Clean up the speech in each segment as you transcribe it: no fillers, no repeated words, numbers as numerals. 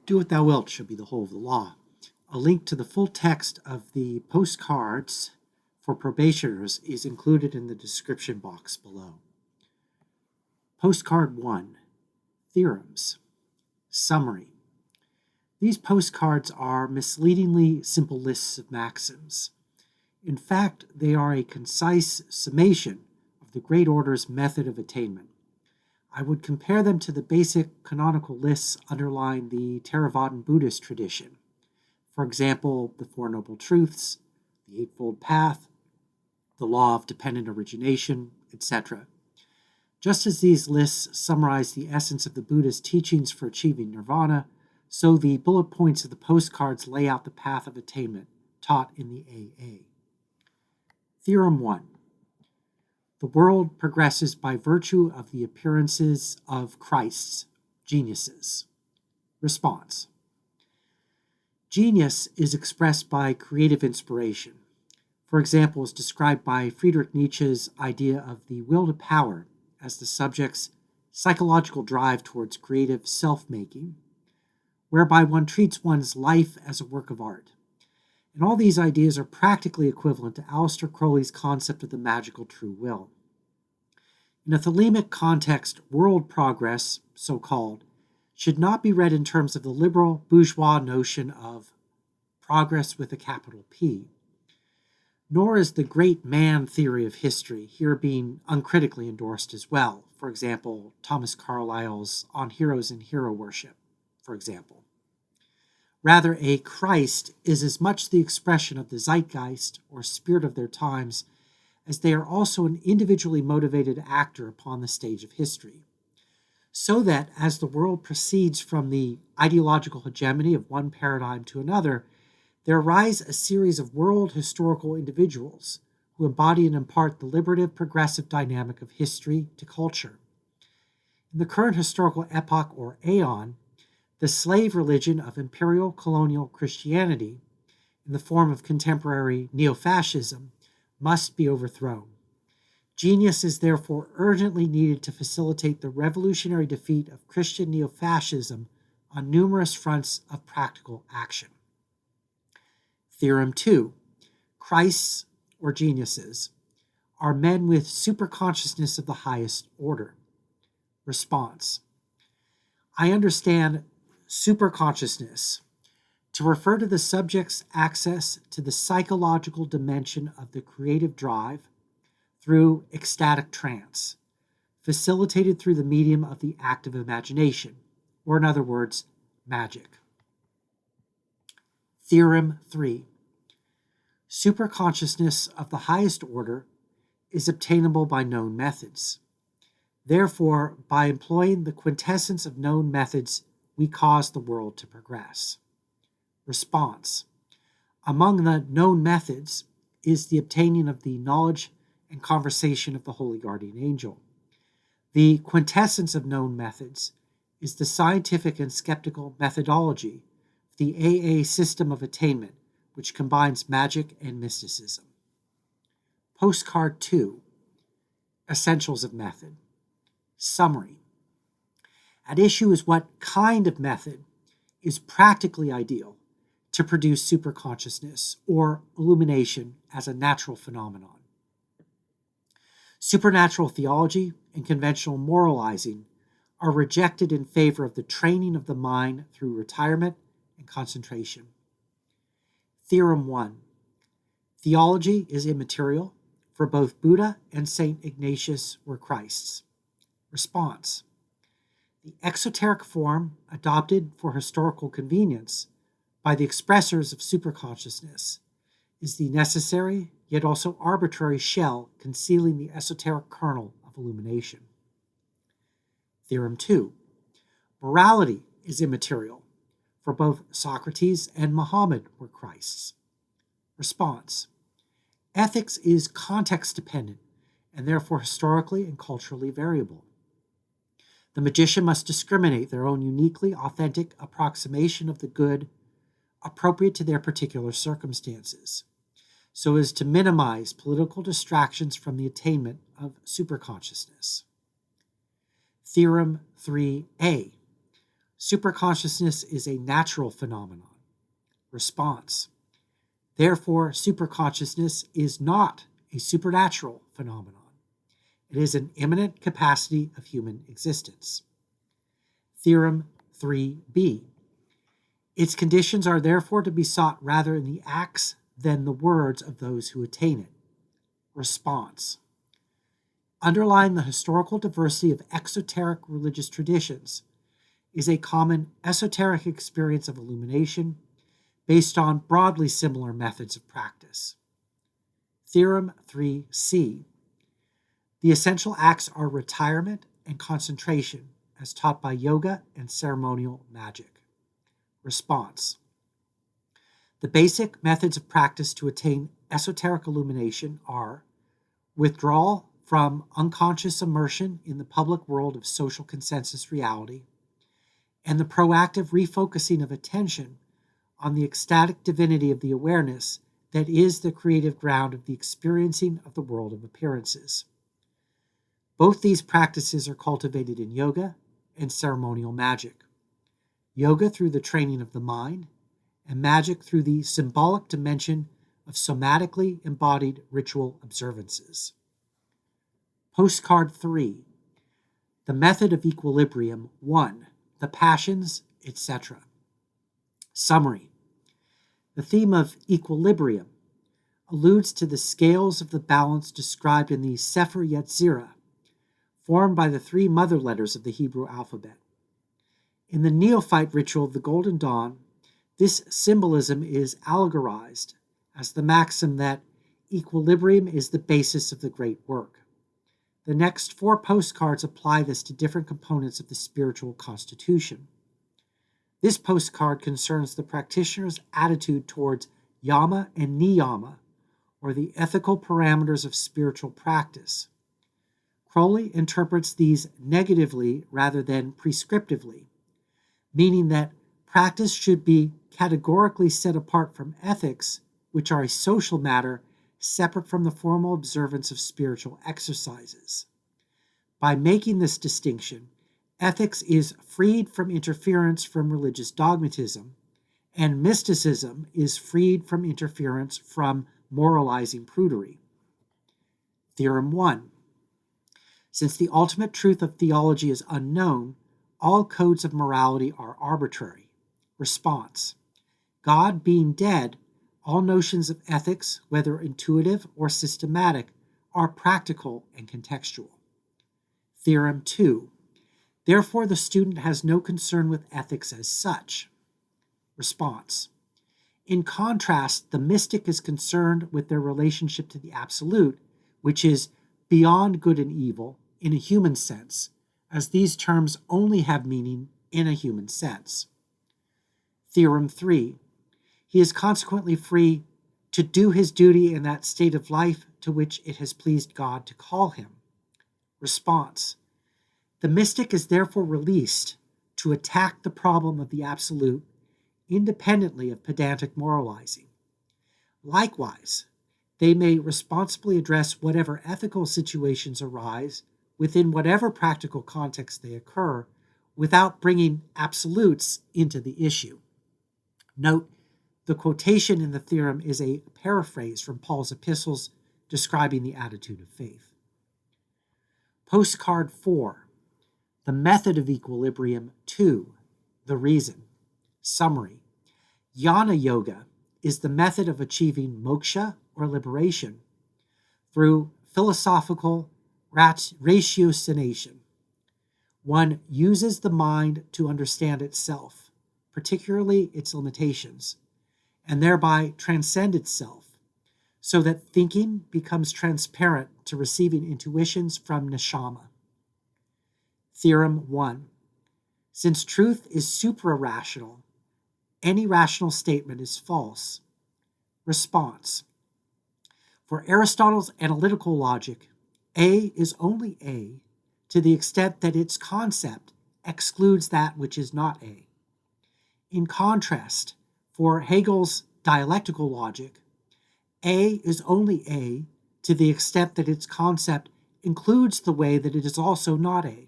Do what thou wilt should be the whole of the law. A link to the full text of the postcards for probationers is included in the description box below. Postcard 1, Theorems. Summary. These postcards are misleadingly simple lists of maxims. In fact, they are a concise summation of the Great Order's method of attainment. I would compare them to the basic canonical lists underlying the Theravadan Buddhist tradition. For example, the Four Noble Truths, the Eightfold Path, the Law of Dependent Origination, etc. Just as these lists summarize the essence of the Buddha's teachings for achieving nirvana, so the bullet points of the postcards lay out the path of attainment taught in the AA. Theorem 1. The world progresses by virtue of the appearances of Christs, geniuses. Response. Genius is expressed by creative inspiration. For example, is described by Friedrich Nietzsche's idea of the will to power as the subject's psychological drive towards creative self-making, whereby one treats one's life as a work of art. And all these ideas are practically equivalent to Aleister Crowley's concept of the magical true will. In a thelemic context, world progress, so-called, should not be read in terms of the liberal bourgeois notion of progress with a capital P, nor is the great man theory of history here being uncritically endorsed as well. For example, Thomas Carlyle's On Heroes and Hero Worship, for example. Rather, a Christ is as much the expression of the zeitgeist or spirit of their times as they are also an individually motivated actor upon the stage of history. So that as the world proceeds from the ideological hegemony of one paradigm to another, there arise a series of world historical individuals who embody and impart the liberative progressive dynamic of history to culture. In the current historical epoch or aeon, the slave religion of imperial colonial Christianity, in the form of contemporary neo-fascism, must be overthrown. Genius is therefore urgently needed to facilitate the revolutionary defeat of Christian neo-fascism on numerous fronts of practical action. Theorem 2. Christs, or geniuses, are men with superconsciousness of the highest order. Response. I understand superconsciousness to refer to the subject's access to the psychological dimension of the creative drive through ecstatic trance, facilitated through the medium of the active imagination, or in other words, magic. Theorem 3. Superconsciousness of the highest order is obtainable by known methods. Therefore, by employing the quintessence of known methods, we cause the world to progress. Response. Among the known methods is the obtaining of the knowledge and conversation of the holy guardian angel. The quintessence of known methods is the scientific and skeptical methodology of the AA system of attainment, which combines magic and mysticism. Postcard 2, Essentials of Method. Summary. At issue is what kind of method is practically ideal to produce superconsciousness or illumination as a natural phenomenon. Supernatural theology and conventional moralizing are rejected in favor of the training of the mind through retirement and concentration. Theorem 1. Theology is immaterial, for both Buddha and St. Ignatius were Christs. Response. The exoteric form adopted for historical convenience by the expressors of superconsciousness is the necessary yet also arbitrary shell concealing the esoteric kernel of illumination. Theorem 2. Morality is immaterial, for both Socrates and Muhammad were Christs. Response. Ethics is context-dependent and therefore historically and culturally variable. The magician must discriminate their own uniquely authentic approximation of the good appropriate to their particular circumstances, so as to minimize political distractions from the attainment of superconsciousness. Theorem 3a. Superconsciousness is a natural phenomenon. Response. Therefore, superconsciousness is not a supernatural phenomenon. It is an immanent capacity of human existence. Theorem 3b. Its conditions are therefore to be sought rather in the acts than the words of those who attain it. Response. Underlying the historical diversity of exoteric religious traditions is a common esoteric experience of illumination based on broadly similar methods of practice. Theorem 3c. The essential acts are retirement and concentration, as taught by yoga and ceremonial magic. Response. The basic methods of practice to attain esoteric illumination are withdrawal from unconscious immersion in the public world of social consensus reality, and the proactive refocusing of attention on the ecstatic divinity of the awareness that is the creative ground of the experiencing of the world of appearances. Both these practices are cultivated in yoga and ceremonial magic. Yoga through the training of the mind, and magic through the symbolic dimension of somatically embodied ritual observances. Postcard 3. The method of equilibrium 1. The passions, etc. Summary. The theme of equilibrium alludes to the scales of the balance described in the Sefer Yetzirah, formed by the 3 mother letters of the Hebrew alphabet. In the neophyte ritual of the Golden Dawn, this symbolism is allegorized as the maxim that equilibrium is the basis of the great work. The next 4 postcards apply this to different components of the spiritual constitution. This postcard concerns the practitioner's attitude towards yama and niyama, or the ethical parameters of spiritual practice. Crowley interprets these negatively rather than prescriptively, meaning that practice should be categorically set apart from ethics, which are a social matter separate from the formal observance of spiritual exercises. By making this distinction, ethics is freed from interference from religious dogmatism, and mysticism is freed from interference from moralizing prudery. Theorem 1. Since the ultimate truth of theology is unknown, all codes of morality are arbitrary. Response. God being dead, all notions of ethics, whether intuitive or systematic, are practical and contextual. Theorem 2. Therefore, the student has no concern with ethics as such. Response. In contrast, the mystic is concerned with their relationship to the absolute, which is beyond good and evil in a human sense, as these terms only have meaning in a human sense. Theorem 3. He is consequently free to do his duty in that state of life to which it has pleased God to call him. Response. The mystic is therefore released to attack the problem of the absolute independently of pedantic moralizing. Likewise, they may responsibly address whatever ethical situations arise within whatever practical context they occur without bringing absolutes into the issue. Note, the quotation in the theorem is a paraphrase from Paul's epistles describing the attitude of faith. Postcard 4. The method of equilibrium 2. The reason. Summary. Jnana Yoga is the method of achieving moksha or liberation through philosophical ratiocination. One uses the mind to understand itself, particularly its limitations, and thereby transcend itself, so that thinking becomes transparent to receiving intuitions from neshama. Theorem 1. Since truth is supra-rational, any rational statement is false. Response. For Aristotle's analytical logic, A is only A to the extent that its concept excludes that which is not A. In contrast, for Hegel's dialectical logic, A is only A to the extent that its concept includes the way that it is also not A.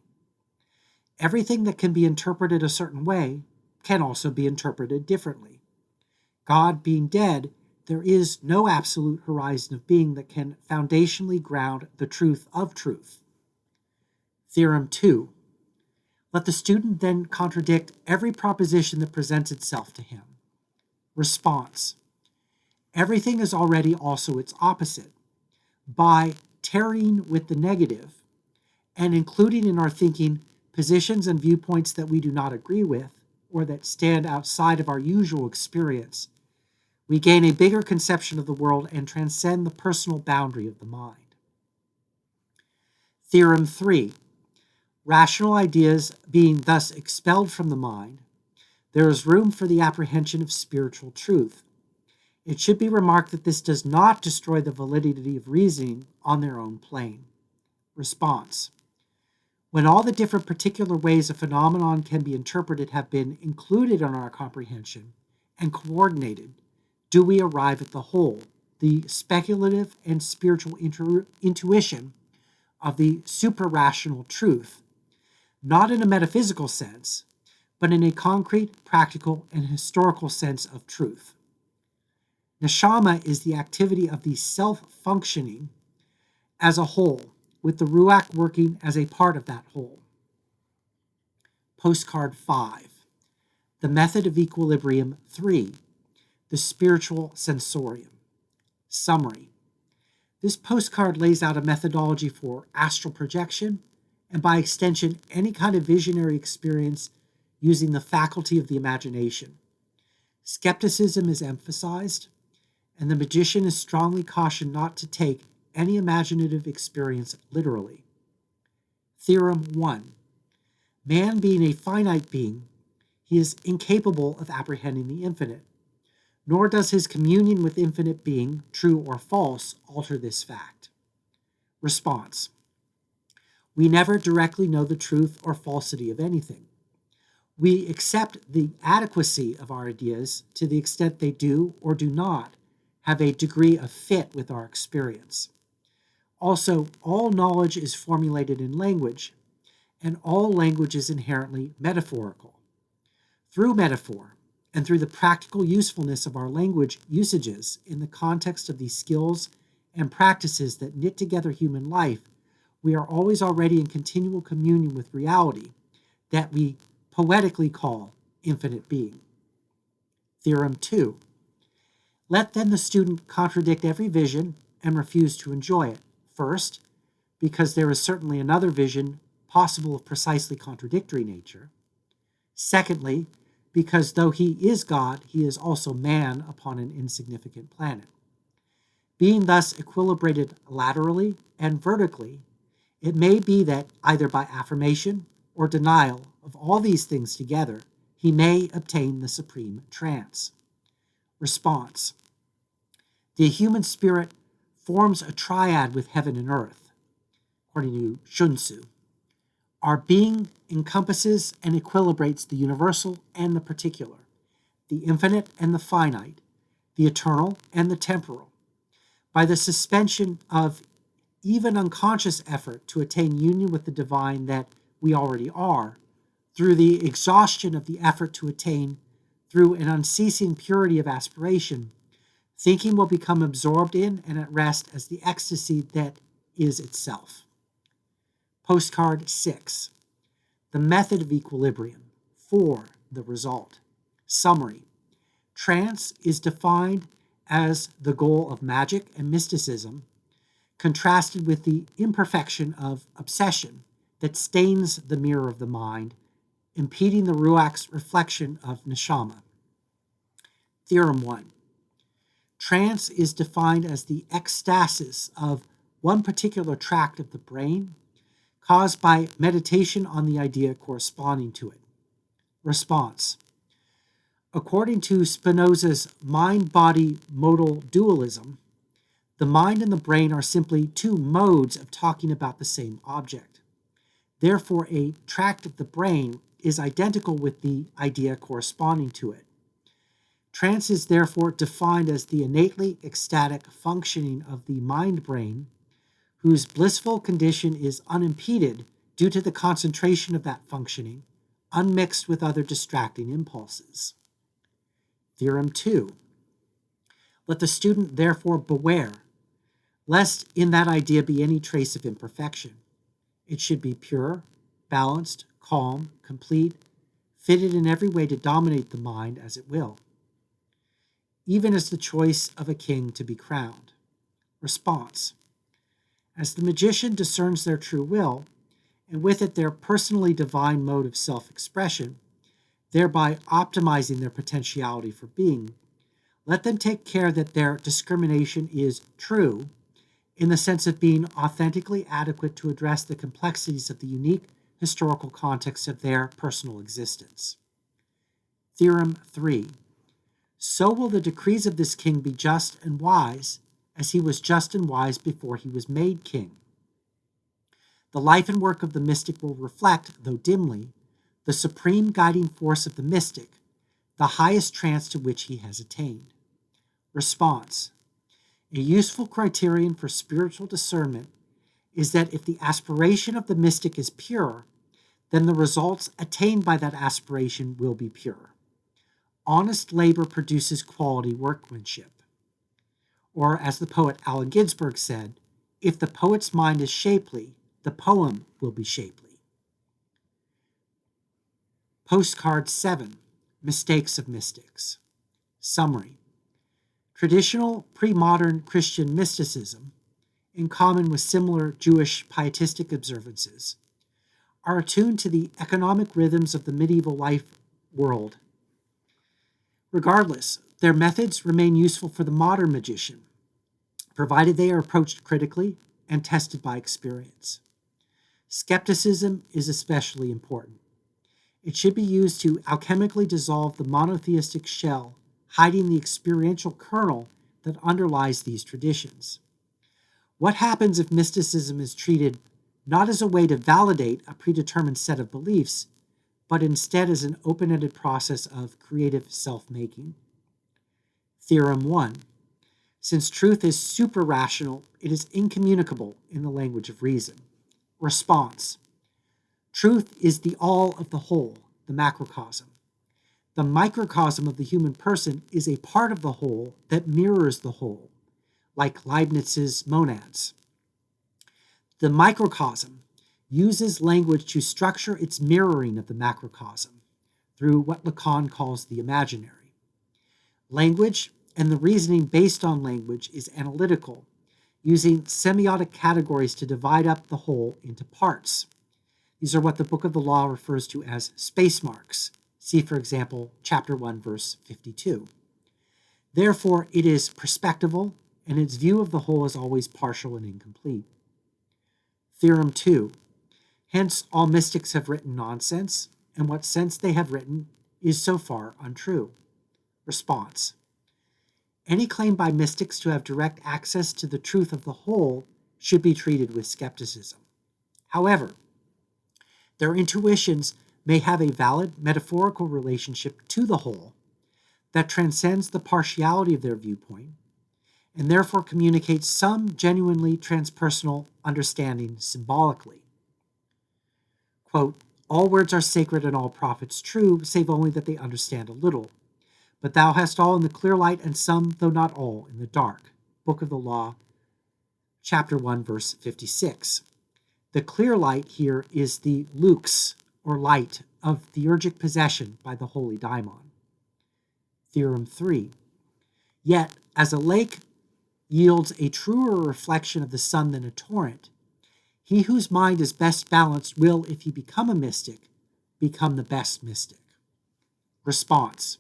Everything that can be interpreted a certain way can also be interpreted differently. God being dead, there is no absolute horizon of being that can foundationally ground the truth of truth. Theorem 2. Let the student then contradict every proposition that presents itself to him. Response. Everything is already also its opposite. By tarrying with the negative and including in our thinking positions and viewpoints that we do not agree with or that stand outside of our usual experience, we gain a bigger conception of the world and transcend the personal boundary of the mind. Theorem 3. Rational ideas being thus expelled from the mind, there is room for the apprehension of spiritual truth. It should be remarked that this does not destroy the validity of reasoning on their own plane. Response. When all the different particular ways a phenomenon can be interpreted have been included in our comprehension and coordinated, do we arrive at the whole, the speculative and spiritual intuition of the supra-rational truth, not in a metaphysical sense, but in a concrete, practical, and historical sense of truth. Neshama is the activity of the self-functioning as a whole, with the Ruach working as a part of that whole. Postcard 5. The method of equilibrium 3. The spiritual sensorium. Summary. This postcard lays out a methodology for astral projection and by extension any kind of visionary experience using the faculty of the imagination. Skepticism is emphasized, and the magician is strongly cautioned not to take any imaginative experience literally. Theorem 1. Man being a finite being, he is incapable of apprehending the infinite, nor does his communion with infinite being, true or false, alter this fact. Response. We never directly know the truth or falsity of anything. We accept the adequacy of our ideas to the extent they do or do not have a degree of fit with our experience. Also, all knowledge is formulated in language, and all language is inherently metaphorical. Through metaphor, and through the practical usefulness of our language usages in the context of these skills and practices that knit together human life, we are always already in continual communion with reality that we poetically call infinite being. Theorem 2. Let then the student contradict every vision and refuse to enjoy it. First, because there is certainly another vision possible of precisely contradictory nature. Secondly, because though he is God, he is also man upon an insignificant planet. Being thus equilibrated laterally and vertically, it may be that either by affirmation or denial of all these things together, he may obtain the supreme trance. Response. The human spirit forms a triad with heaven and earth, according to Shunsu. Our being encompasses and equilibrates the universal and the particular, the infinite and the finite, the eternal and the temporal. By the suspension of even unconscious effort to attain union with the divine that we already are, through the exhaustion of the effort to attain through an unceasing purity of aspiration, thinking will become absorbed in and at rest as the ecstasy that is itself. Postcard 6. The method of equilibrium. 4. The result. Summary. Trance is defined as the goal of magic and mysticism, contrasted with the imperfection of obsession that stains the mirror of the mind, impeding the Ruach's reflection of neshama. Theorem 1. Trance is defined as the ecstasis of one particular tract of the brain caused by meditation on the idea corresponding to it. Response. According to Spinoza's mind-body modal dualism, the mind and the brain are simply two modes of talking about the same object. Therefore, a tract of the brain is identical with the idea corresponding to it. Trance is therefore defined as the innately ecstatic functioning of the mind-brain, whose blissful condition is unimpeded due to the concentration of that functioning, unmixed with other distracting impulses. Theorem 2. Let the student therefore beware, lest in that idea be any trace of imperfection. It should be pure, balanced, calm, complete, fitted in every way to dominate the mind as it will, even as the choice of a king to be crowned. Response. As the magician discerns their true will, and with it their personally divine mode of self-expression, thereby optimizing their potentiality for being, let them take care that their discrimination is true in the sense of being authentically adequate to address the complexities of the unique historical context of their personal existence. Theorem 3. So will the decrees of this king be just and wise, as he was just and wise before he was made king. The life and work of the mystic will reflect, though dimly, the supreme guiding force of the mystic, the highest trance to which he has attained. Response. A useful criterion for spiritual discernment is that if the aspiration of the mystic is pure, then the results attained by that aspiration will be pure. Honest labor produces quality workmanship. Or, as the poet Allen Ginsberg said, if the poet's mind is shapely, the poem will be shapely. Postcard 7. Mistakes of Mystics. Summary. Traditional pre-modern Christian mysticism, in common with similar Jewish pietistic observances, are attuned to the economic rhythms of the medieval life world. Regardless, their methods remain useful for the modern magician, provided they are approached critically and tested by experience. Skepticism is especially important. It should be used to alchemically dissolve the monotheistic shell, hiding the experiential kernel that underlies these traditions. What happens if mysticism is treated not as a way to validate a predetermined set of beliefs, but instead as an open-ended process of creative self-making? Theorem 1. Since truth is supra-rational, it is incommunicable in the language of reason. Response. Truth is the all of the whole, the macrocosm. The microcosm of the human person is a part of the whole that mirrors the whole, like Leibniz's monads. The microcosm uses language to structure its mirroring of the macrocosm through what Lacan calls the imaginary. Language and the reasoning based on language is analytical, using semiotic categories to divide up the whole into parts. These are what the Book of the Law refers to as space marks. See, for example, chapter 1, verse 52. Therefore, it is perspectival, and its view of the whole is always partial and incomplete. Theorem 2. Hence, all mystics have written nonsense, and what sense they have written is so far untrue. Response. Any claim by mystics to have direct access to the truth of the whole should be treated with skepticism. However, their intuitions may have a valid metaphorical relationship to the whole that transcends the partiality of their viewpoint and therefore communicates some genuinely transpersonal understanding symbolically. Quote, all words are sacred and all prophets true, save only that they understand a little. But thou hast all in the clear light, and some, though not all, in the dark. Book of the Law, chapter 1, verse 56. The clear light here is the lux, or light, of theurgic possession by the holy daimon. Theorem 3. Yet, as a lake yields a truer reflection of the sun than a torrent, he whose mind is best balanced will, if he become a mystic, become the best mystic. Response.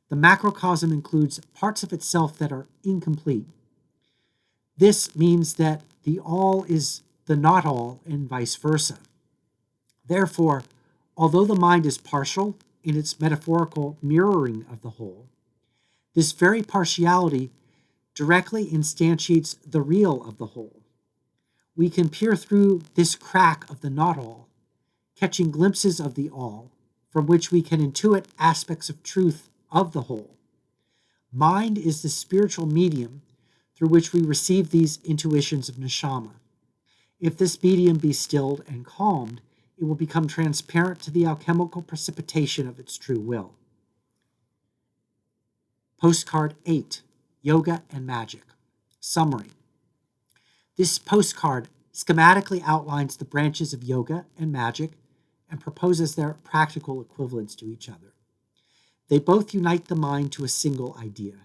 The macrocosm includes parts of itself that are incomplete. This means that the all is the not all and vice versa. Therefore, although the mind is partial in its metaphorical mirroring of the whole, this very partiality directly instantiates the real of the whole. We can peer through this crack of the not all, catching glimpses of the all, from which we can intuit aspects of truth of the whole. Mind is the spiritual medium through which we receive these intuitions of neshama. If this medium be stilled and calmed, it will become transparent to the alchemical precipitation of its true will. Postcard 8, Yoga and Magic. Summary. This postcard schematically outlines the branches of yoga and magic and proposes their practical equivalence to each other. They both unite the mind to a single idea.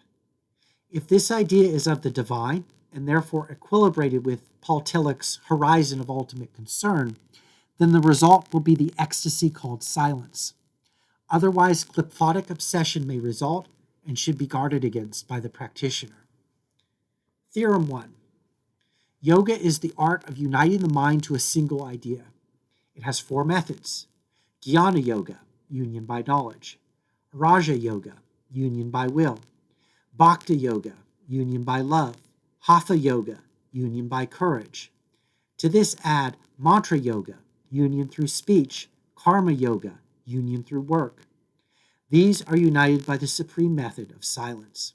If this idea is of the divine, and therefore equilibrated with Paul Tillich's horizon of ultimate concern, then the result will be the ecstasy called silence. Otherwise, qliphothic obsession may result and should be guarded against by the practitioner. Theorem 1. Yoga is the art of uniting the mind to a single idea. It has 4 methods. Jnana Yoga, union by knowledge. Raja Yoga, union by will. Bhakti Yoga, union by love. Hatha Yoga, union by courage. To this add Mantra Yoga, union through speech. Karma Yoga, union through work. These are united by the supreme method of silence.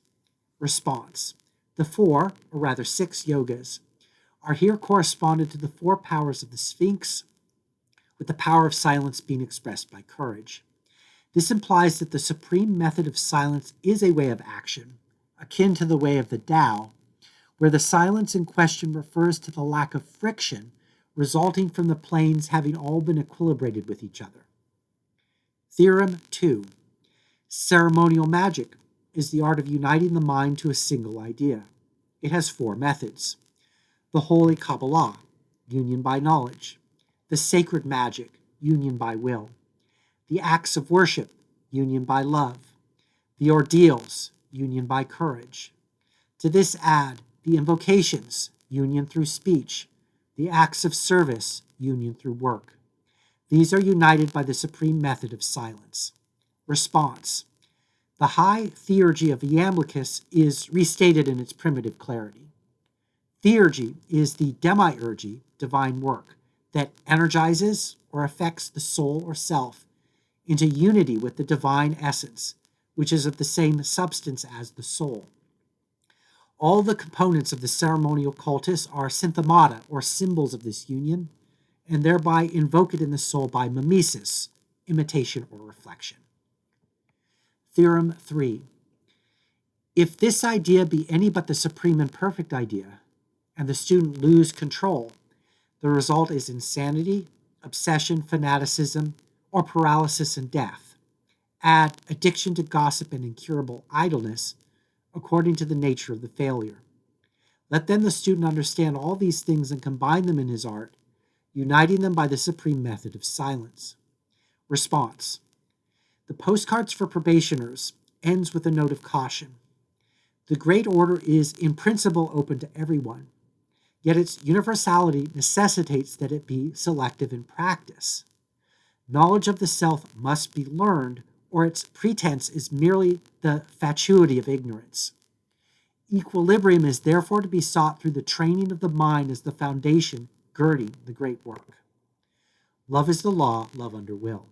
Response. The 4, or rather 6 yogas, are here corresponded to the 4 powers of the Sphinx, with the power of silence being expressed by courage. This implies that the supreme method of silence is a way of action, akin to the way of the Tao, where the silence in question refers to the lack of friction resulting from the planes having all been equilibrated with each other. Theorem 2. Ceremonial magic is the art of uniting the mind to a single idea. It has 4 methods. The Holy Kabbalah, union by knowledge. The Sacred Magic, union by will. The Acts of Worship, union by love. The Ordeals, union by courage. To this add the Invocations, union through speech. The Acts of Service, union through work. These are united by the supreme method of silence. Response. The high theurgy of Iamblichus is restated in its primitive clarity. Theurgy is the demiurgy, divine work, that energizes or affects the soul or self into unity with the divine essence, which is of the same substance as the soul. All the components of the ceremonial cultus are synthemata, or symbols of this union, and thereby invoked in the soul by mimesis, imitation or reflection. Theorem 3. If this idea be any but the supreme and perfect idea, and the student lose control, the result is insanity, obsession, fanaticism, or paralysis and death. Add addiction to gossip and incurable idleness, according to the nature of the failure. Let then the student understand all these things and combine them in his art, uniting them by the supreme method of silence. Response. The Postcards for Probationers ends with a note of caution. The great order is in principle open to everyone, yet its universality necessitates that it be selective in practice. Knowledge of the self must be learned, or its pretense is merely the fatuity of ignorance. Equilibrium is therefore to be sought through the training of the mind as the foundation girding the great work. Love is the law, love under will.